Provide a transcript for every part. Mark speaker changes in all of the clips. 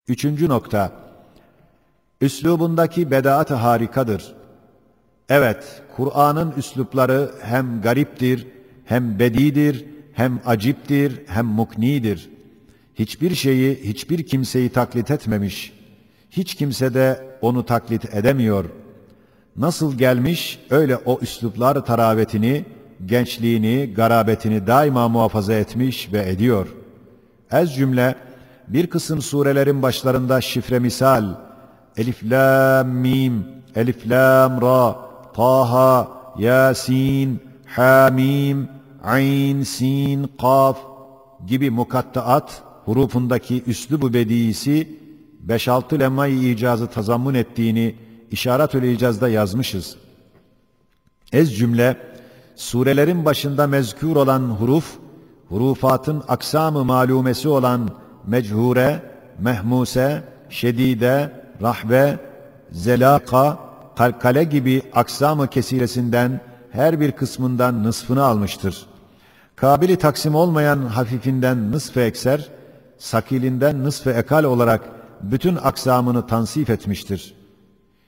Speaker 1: Üçüncü nokta, üslubundaki bedaat-ı harikadır. Evet, Kur'an'ın üslupları hem gariptir, hem bedidir, hem aciptir, hem muknidir. Hiçbir şeyi, hiçbir kimseyi taklit etmemiş. Hiç kimse de onu taklit edemiyor. Nasıl gelmiş, öyle o üsluplar taravetini, gençliğini, garabetini daima muhafaza etmiş ve ediyor. Ez cümle, bir kısım surelerin başlarında şifre misal, Elif Lam Mim, Elif Lam Ra, Taha, Yasin, Hamim, Ayn, Sin, Kaf gibi mukattaat hurufundaki üslubu bediyisi 5-6 lemma-i icazı tazammun ettiğini İşaret-ül İcaz'da yazmışız. Ez cümle, surelerin başında mezkûr olan hurufatın aksam-ı malumesi olan mechuure, mehmuse, şedide, rahbe, zelaka, kalkale gibi aksam-ı kesiresinden her bir kısmından nısfını almıştır. Kabili taksim olmayan hafifinden nısf-ı ekser, sakilinden nısf-ı ekal olarak bütün aksamını tansif etmiştir.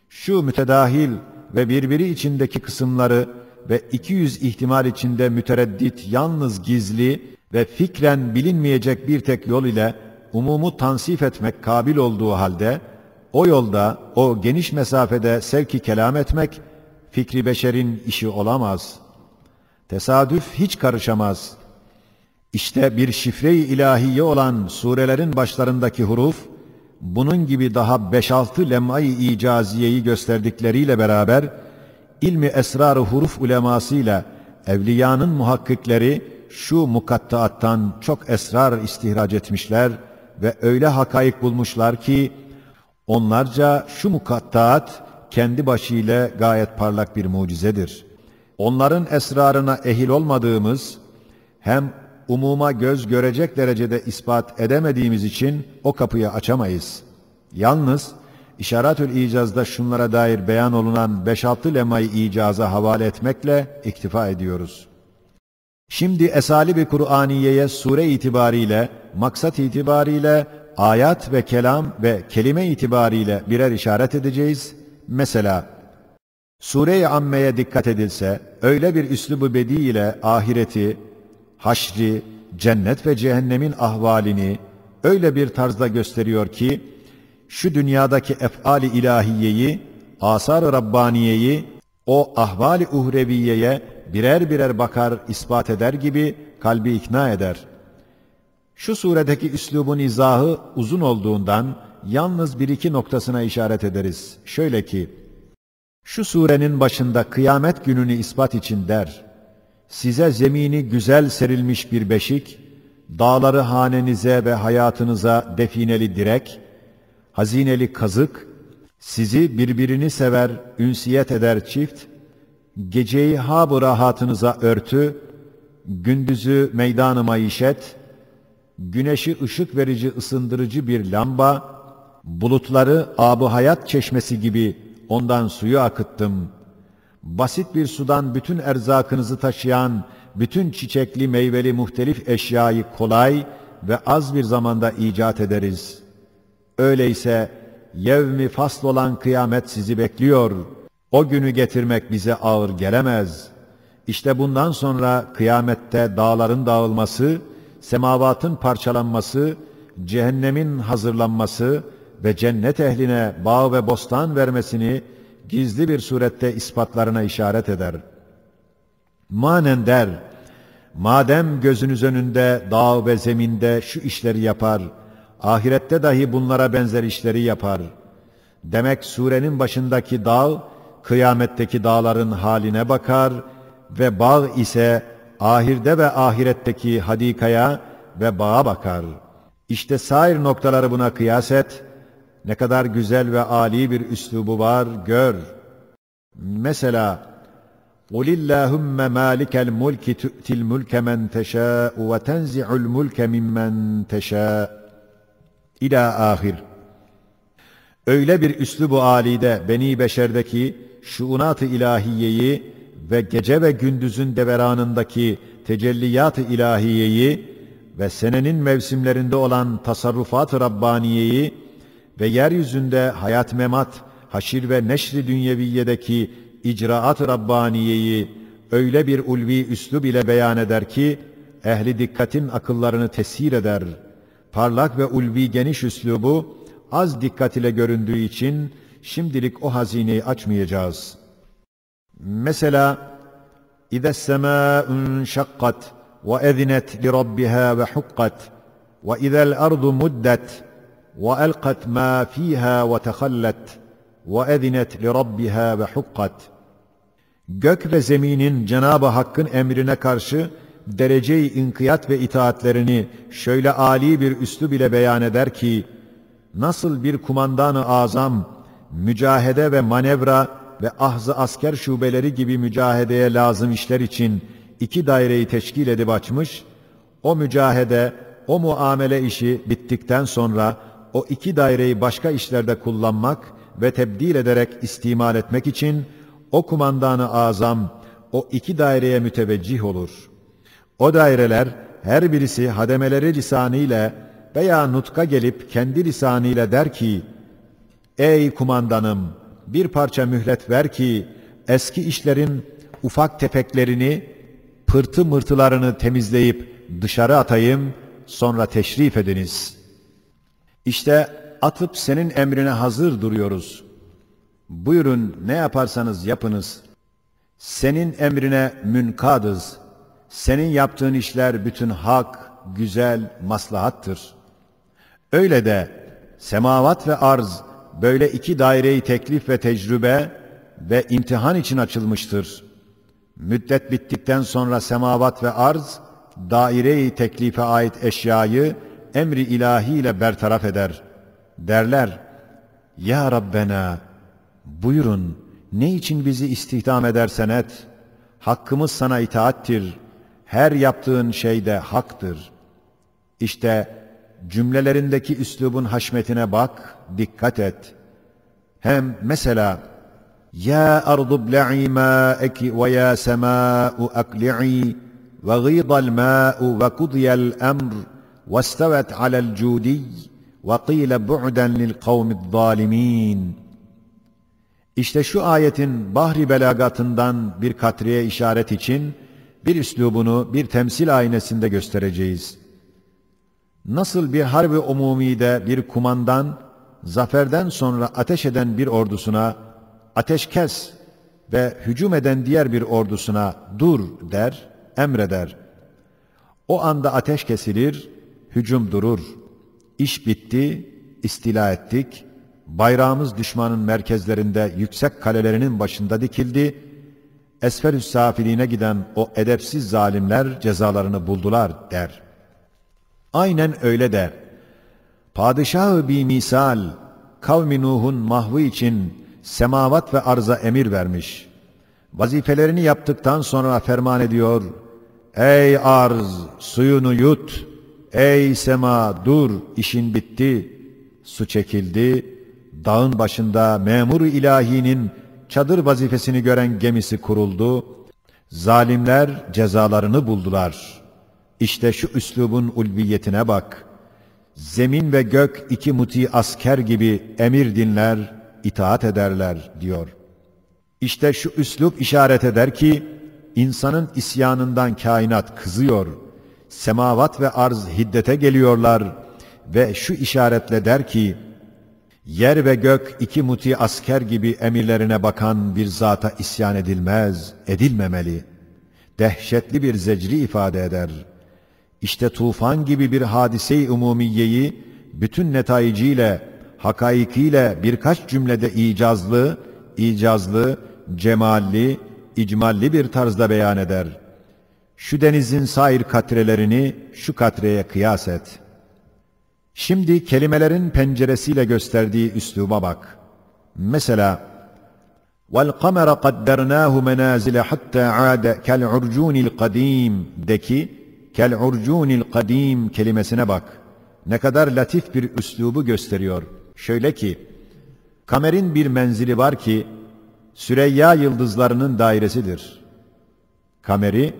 Speaker 1: Şu mütedahil ve birbiri içindeki kısımları ve 200 ihtimal içinde mütereddit, yalnız gizli ve fikren bilinmeyecek bir tek yol ile umumu tansif etmek kabil olduğu halde, o yolda, o geniş mesafede sevki kelam etmek, fikri beşerin işi olamaz. Tesadüf hiç karışamaz. İşte bir şifre-i ilahiye olan surelerin başlarındaki huruf, bunun gibi daha 5-6 lem'ay-i icaziyeyi gösterdikleriyle beraber, ilmi esrar-ı huruf ulemasıyla evliyanın muhakkikleri şu mukattaattan çok esrar istihraç etmişler ve öyle hakaik bulmuşlar ki, onlarca şu mukattaat kendi başıyla gayet parlak bir mucizedir. Onların esrarına ehil olmadığımız, hem umuma göz görecek derecede ispat edemediğimiz için o kapıyı açamayız. Yalnız İşaret-ül İcaz'da şunlara dair beyan olunan 5-6 lemay icaza havale etmekle iktifa ediyoruz. Şimdi esali-i Kur'aniye'ye sure itibariyle, maksat itibariyle, ayat ve kelam ve kelime itibariyle birer işaret edeceğiz. Mesela Sure-i Amme'ye dikkat edilse, öyle bir üslubu bedi ile ahireti, haşri, cennet ve cehennemin ahvalini öyle bir tarzda gösteriyor ki, şu dünyadaki ef'al-i ilahiyeyi, asar-ı Rabbaniyeyi, o ahval-i uhreviyeye birer birer bakar, ispat eder gibi kalbi ikna eder. Şu suredeki üslubun izahı uzun olduğundan, yalnız bir iki noktasına işaret ederiz. Şöyle ki, şu surenin başında kıyamet gününü ispat için der, size zemini güzel serilmiş bir beşik, dağları hanenize ve hayatınıza defineli direk, hazineli kazık, sizi birbirini sever, ünsiyet eder çift, geceyi hab-ı rahatınıza örtü, gündüzü meydan-ı maişet, güneşi ışık verici ısındırıcı bir lamba, bulutları ab-ı hayat çeşmesi gibi ondan suyu akıttım. Basit bir sudan bütün erzakınızı taşıyan, bütün çiçekli meyveli muhtelif eşyayı kolay ve az bir zamanda icat ederiz. Öyleyse yevmi fasl olan kıyamet sizi bekliyor. O günü getirmek bize ağır gelemez. İşte bundan sonra kıyamette dağların dağılması, semavatın parçalanması, cehennemin hazırlanması ve cennet ehline bağ ve bostan vermesini gizli bir surette ispatlarına işaret eder. Manen der, madem gözünüz önünde dağ ve zeminde şu işleri yapar, ahirette dahi bunlara benzer işleri yapar. Demek surenin başındaki dağ, kıyametteki dağların haline bakar ve bağ ise ahirde ve ahiretteki hadikaya ve bağa bakar. İşte sair noktaları buna kıyas et, ne kadar güzel ve âli bir üslubu var, gör. Mesela, قُلِ اللّٰهُمَّ مَالِكَ الْمُلْكِ تُؤْتِ الْمُلْكَ مَنْ تَشَاءُ وَتَنْزِعُ الْمُلْكَ مِمَّنْ تَشَاءُ İlâ ahir. Öyle bir üslubu âlide beni beşerdeki şuunat-ı ilahiyeyi ve gece ve gündüzün deveranındaki tecelliyat-ı ilahiyeyi ve senenin mevsimlerinde olan tasarrufat-ı Rabbaniyeyi ve yeryüzünde hayat memat, haşir ve neşri dünyeviyedeki icraat-ı Rabbaniye'yi öyle bir ulvi üslub ile beyan eder ki, ehli dikkatin akıllarını tesir eder. Parlak ve ulvi geniş üslubu, az dikkat ile göründüğü için, şimdilik o hazineyi açmayacağız. Mesela, اِذَا السَّمَاءُ انشَقَّتْ وَاَذِنَتْ لِرَبِّهَا وَحُقَّتْ وَاِذَا الْأَرْضُ مُدَّتْ وَأَلْقَتْ مَا ف۪يهَا وَتَخَلَّتْ وَاَذِنَتْ لِرَبِّهَا وَحُقَّتْ. Gök ve zeminin Cenab-ı Hakk'ın emrine karşı derece-i inkiyat ve itaatlerini şöyle âli bir üslub ile beyan eder ki, nasıl bir kumandan-ı azam, mücahede ve manevra ve ahz-ı asker şubeleri gibi mücahedeye lazım işler için iki daireyi teşkil edip açmış, o mücahede, o muamele işi bittikten sonra o iki daireyi başka işlerde kullanmak ve tebdil ederek istimal etmek için o kumandan-ı azam o iki daireye müteveccih olur. O daireler her birisi hademeleri lisanıyla veya nutka gelip kendi lisanıyla der ki, ey kumandanım, bir parça mühlet ver ki eski işlerin ufak tefeklerini, pırtı mırtılarını temizleyip dışarı atayım, sonra teşrif ediniz. İşte atıp senin emrine hazır duruyoruz. Buyurun ne yaparsanız yapınız. Senin emrine münkadız. Senin yaptığın işler bütün hak, güzel, maslahattır. Öyle de semavat ve arz böyle iki daireyi teklif ve tecrübe ve imtihan için açılmıştır. Müddet bittikten sonra semavat ve arz daire-i teklife ait eşyayı emri ilahiyle bertaraf eder. Derler, ya Rabbena, buyurun ne için bizi istihdam edersen et, hakkımız sana itaattir, her yaptığın şeyde haktır. İşte cümlelerindeki üslubun haşmetine bak, dikkat et. Hem mesela, ya ardu ble'i mâeki ve ya semâ'u akli'i ve gîdal mâ'u ve kudiyel emr ve istevet alel cûdiy ve qîle bu'den lil kavmi'd-zâlimîn. İşte şu ayetin bahri belagatından bir katreye işaret için bir üslubunu bir temsil aynesinde göstereceğiz. Nasıl bir harbi umumide bir kumandan, zaferden sonra ateş eden bir ordusuna, ateş kes ve hücum eden diğer bir ordusuna dur der, emreder. O anda ateş kesilir, hücum durur. İş bitti, istila ettik, bayrağımız düşmanın merkezlerinde yüksek kalelerinin başında dikildi, esfel-ü safiline giden o edepsiz zalimler cezalarını buldular der. Aynen öyle de, padişah-ı bimisal, kavmi Nuh'un mahvı için semavat ve arza emir vermiş. Vazifelerini yaptıktan sonra ferman ediyor, ey arz, suyunu yut, ey sema, dur, işin bitti. Su çekildi, dağın başında memur-u ilahinin çadır vazifesini gören gemisi kuruldu, zalimler cezalarını buldular. İşte şu üslubun ulviyetine bak. Zemin ve gök iki muti asker gibi emir dinler, itaat ederler diyor. İşte şu üslub işaret eder ki, insanın isyanından kainat kızıyor, semavat ve arz hiddete geliyorlar ve şu işaretle der ki, yer ve gök iki muti asker gibi emirlerine bakan bir zata isyan edilmez, edilmemeli. Dehşetli bir zecri ifade eder. İşte tufan gibi bir hadise-i umumiyeyi bütün netayiciyle, hakaikiyle birkaç cümlede icazlı, cemalli, icmalli bir tarzda beyan eder. Şu denizin sair katrelerini şu katreye kıyas et. Şimdi kelimelerin penceresiyle gösterdiği üsluba bak. Mesela, وَالْقَمَرَ قَدَّرْنَاهُ مَنَازِلَ حَتَّى عَادَ كَالْعُرْجُونِ الْقَد۪يمِ deki kel-urcunil kadim kelimesine bak. Ne kadar latif bir üslubu gösteriyor. Şöyle ki, kamerin bir menzili var ki, Süreyya yıldızlarının dairesidir. Kameri,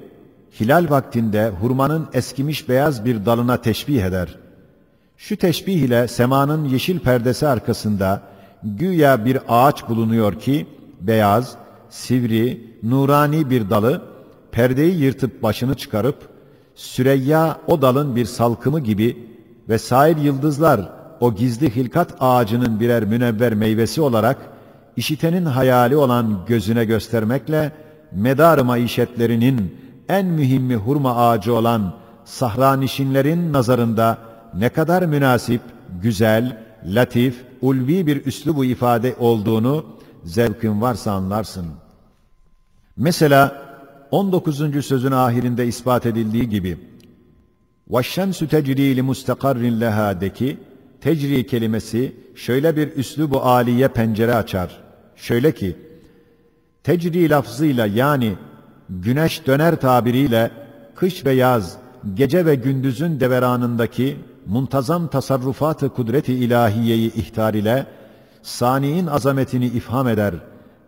Speaker 1: hilal vaktinde hurmanın eskimiş beyaz bir dalına teşbih eder. Şu teşbih ile semanın yeşil perdesi arkasında güya bir ağaç bulunuyor ki, beyaz, sivri, nurani bir dalı, perdeyi yırtıp başını çıkarıp, Süreyya o dalın bir salkımı gibi ve sair yıldızlar o gizli hilkat ağacının birer münevver meyvesi olarak, işitenin hayali olan gözüne göstermekle, medar-ı maişetlerinin en mühimmi hurma ağacı olan sahranişinlerin nazarında ne kadar münasip, güzel, latif, ulvi bir üslubu ifade olduğunu zevkin varsa anlarsın. Mesela 19. sözün ahirinde ispat edildiği gibi وَالشَّمْسُ تَجْرِي لِمُسْتَقَرٍ لَهَا"deki tecri kelimesi şöyle bir üslubu âliye pencere açar. Şöyle ki, tecri lafzıyla yani güneş döner tabiriyle kış ve yaz, gece ve gündüzün deveranındaki muntazam tasarrufat-ı kudret-i ilahiyeyi ihtar ile sani'in azametini ifham eder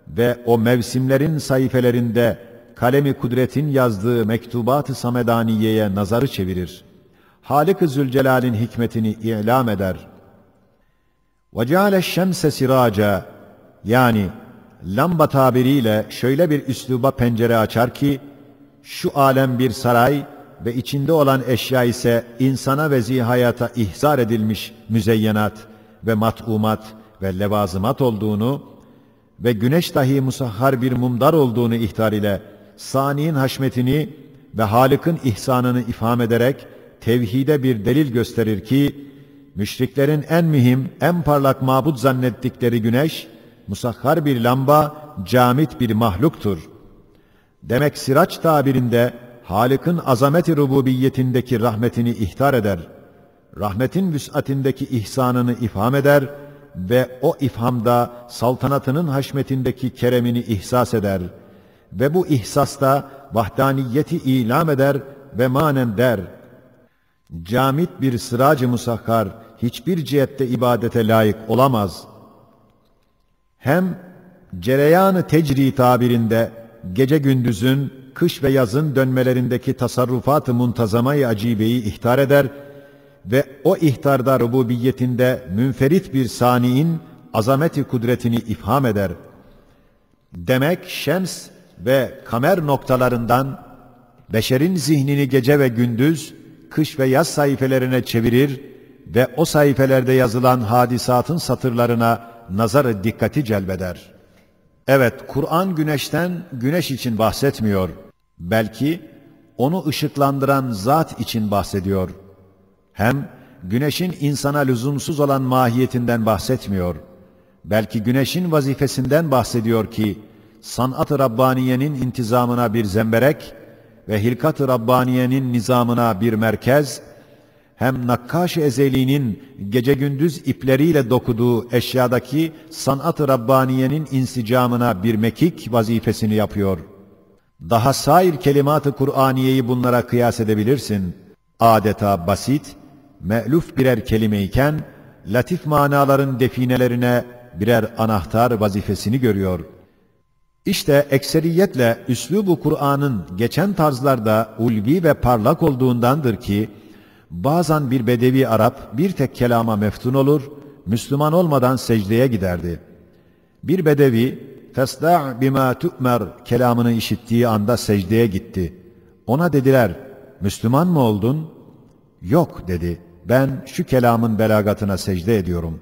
Speaker 1: ve o mevsimlerin sayfelerinde kalemi kudretin yazdığı mektubat-ı samedaniyeye nazarı çevirir. Halik-i Zülcelal'in hikmetini ilam eder. وَجَعَلَ الشَّمْسَ سِرَاجًا yani lamba tabiriyle şöyle bir üsluba pencere açar ki, şu alem bir saray ve içinde olan eşya ise insana ve zihayata ihzar edilmiş müzeyyenat ve mat'umat ve levazımat olduğunu ve güneş dahi musahhar bir mumdar olduğunu ihtar ile sani'in haşmetini ve Halık'ın ihsanını ifham ederek tevhide bir delil gösterir ki, müşriklerin en mühim, en parlak mabut zannettikleri güneş, musahhar bir lamba, camit bir mahluktur. Demek siraç tabirinde Halık'ın azamet-i rububiyetindeki rahmetini ihtar eder, rahmetin vüs'atindeki ihsanını ifham eder ve o ifhamda saltanatının haşmetindeki keremini ihsas eder ve bu ihsasta vahdaniyeti ilam eder ve manen der: camit bir sırac-ı musahhar hiçbir cihette ibadete layık olamaz. Hem cereyan-ı tecri tabirinde gece gündüzün, kış ve yazın dönmelerindeki tasarrufat-ı muntazama-i acibeyi ihtar eder ve o ihtarda rububiyetinde münferit bir sani'in azameti kudretini ifham eder. Demek şems ve kamer noktalarından beşerin zihnini gece ve gündüz, kış ve yaz sayfelerine çevirir ve o sayfelerde yazılan hadisatın satırlarına nazar-ı dikkati celbeder. Evet, Kur'an güneşten, güneş için bahsetmiyor. Belki onu ışıklandıran zat için bahsediyor. Hem güneşin insana lüzumsuz olan mahiyetinden bahsetmiyor. Belki güneşin vazifesinden bahsediyor ki, sanat-ı Rabbaniye'nin intizamına bir zemberek ve hilkat-ı Rabbaniye'nin nizamına bir merkez, hem Nakkaş-ı Ezeli'nin gece gündüz ipleriyle dokuduğu eşyadaki sanat-ı Rabbaniye'nin insicamına bir mekik vazifesini yapıyor. Daha sair kelimat-ı Kur'aniyeyi bunlara kıyas edebilirsin. Adeta basit, me'luf birer kelimeyken, latif manaların definelerine birer anahtar vazifesini görüyor. İşte ekseriyetle üslûb-u Kur'an'ın geçen tarzlarda ulvi ve parlak olduğundandır ki, bazen bir bedevi Arap bir tek kelama meftun olur, Müslüman olmadan secdeye giderdi. Bir bedevi, "Fesda' bima tu'mer" kelamını işittiği anda secdeye gitti. Ona dediler, "Müslüman mı oldun?" "Yok" dedi, "Ben şu kelamın belagatına secde ediyorum."